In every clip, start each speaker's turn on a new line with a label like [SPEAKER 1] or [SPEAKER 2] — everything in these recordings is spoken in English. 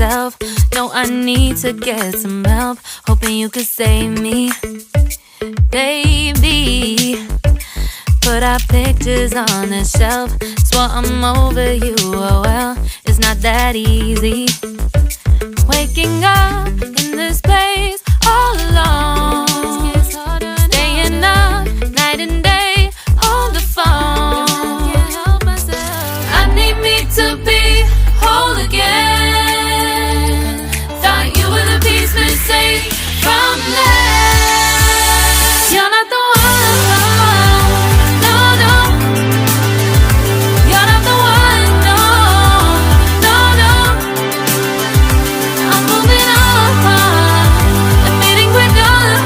[SPEAKER 1] myself. No, I need to get some help. Hoping you could save me, baby. Put our pictures on the shelf. Swore I'm over you, oh well, it's not that easy. Waking up in this place all alone, staying up night and day on the phone. I need me to be whole again. Thought you were the piece missing from last. You're not the one, no, no. You're not the one, no, no, no. I'm moving on, admitting we're done.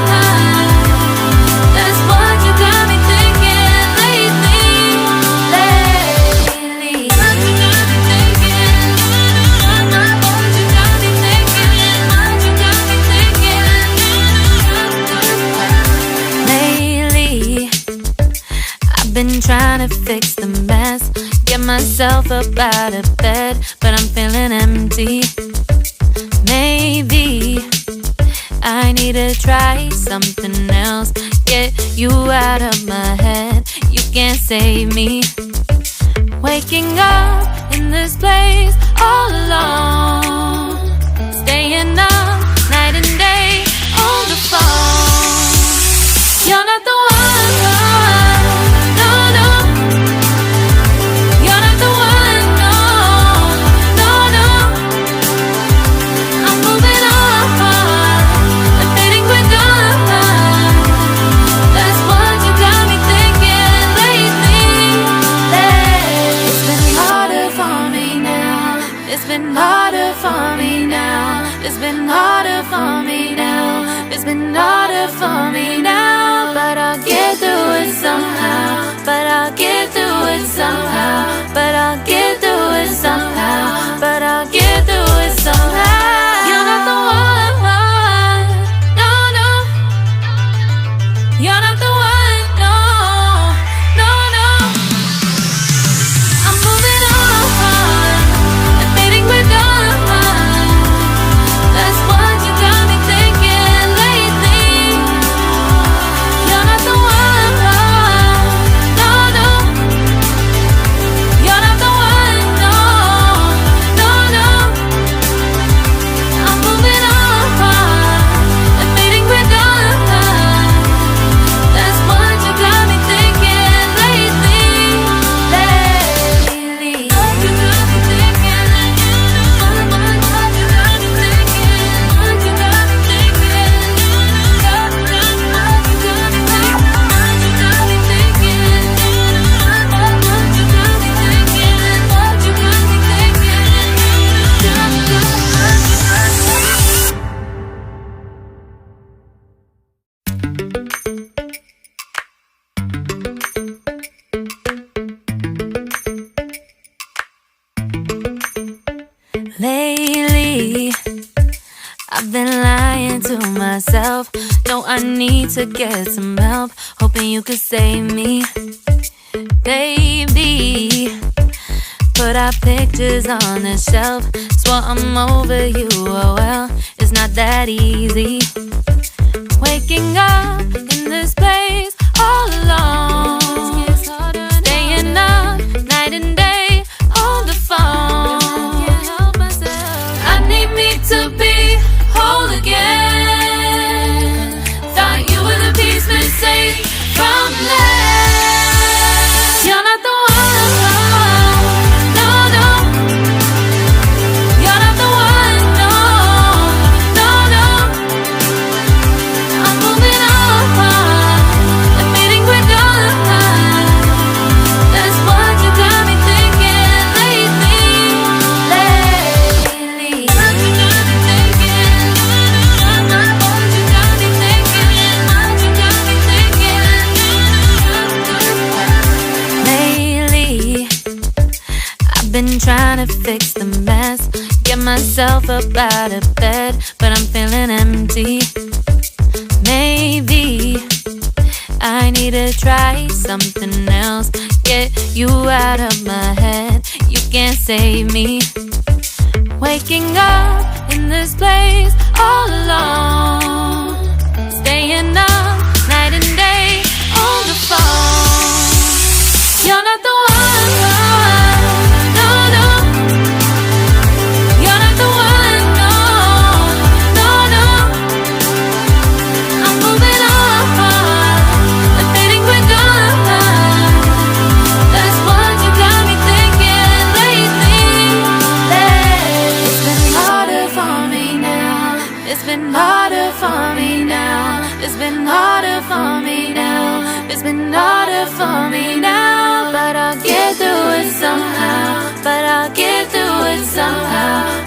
[SPEAKER 1] That's what you got me thinking lately. What you got me thinking? What you got me thinking? What you got me thinking? Lately, I've been trying to fix the mess, get myself up out of bed, but I'm feeling empty. Maybe I need to try something else, get you out of my head. You can't save me. Waking up in this place all alone, staying up night and day on the phone. You're not the one, no, no. You're not the one, no, no, no. I'm moving on, admitting we're done. That's what you got me thinking lately. It's been harder for me now. It's been harder for me now. It's been harder for me now. It's been harder for me now. But I'll get through it somehow. But I'll get through it somehow. But I'll get through it somehow. But I'll get through it somehow. You're not the one, no, no. You're not the one, no, no, no. I'm moving on, admitting we're done. That's what you got me thinking lately. You're not the one, no, no. You're not the one, no, no, no. I'm moving on, admitting we're done. That's what you got me thinking lately. What you got me thinking? What you got me thinking? What you got me thinking? What you got me thinking? What you got me thinking? What you got me thinking? What you got me thinking? Lately, I've been lying to myself. No, I need to get some help. Hoping you could save me, baby. Put our pictures on the shelf. Swore I'm over you, oh well, it's not that easy. Waking up in this place all alone, staying up night and day on the phone. I need me to be whole again. Thought you were the piece missing from last. You're not the one, no, no. You're not the one, no, no, no. I'm moving on, admitting we're done. That's what you got me thinking lately. What you got me thinking? What you got me thinking? What you got me thinking? Lately, I've been trying to fix the mess, get myself up out of bed, but I'm feeling empty. Maybe I need to try something else, get you out of my head. You can't save me. Waking up in this place all alone, staying up night and day on the phone. You're not the one, no, no. You're not the one, no, no, no. I'm moving on, I'm fading quicker. That's what you got me thinking lately. It's been harder for me now. It's been harder for me now. It's been harder for me now. It's been harder for me now. But I'll get through it somehow. But I'll get through it somehow.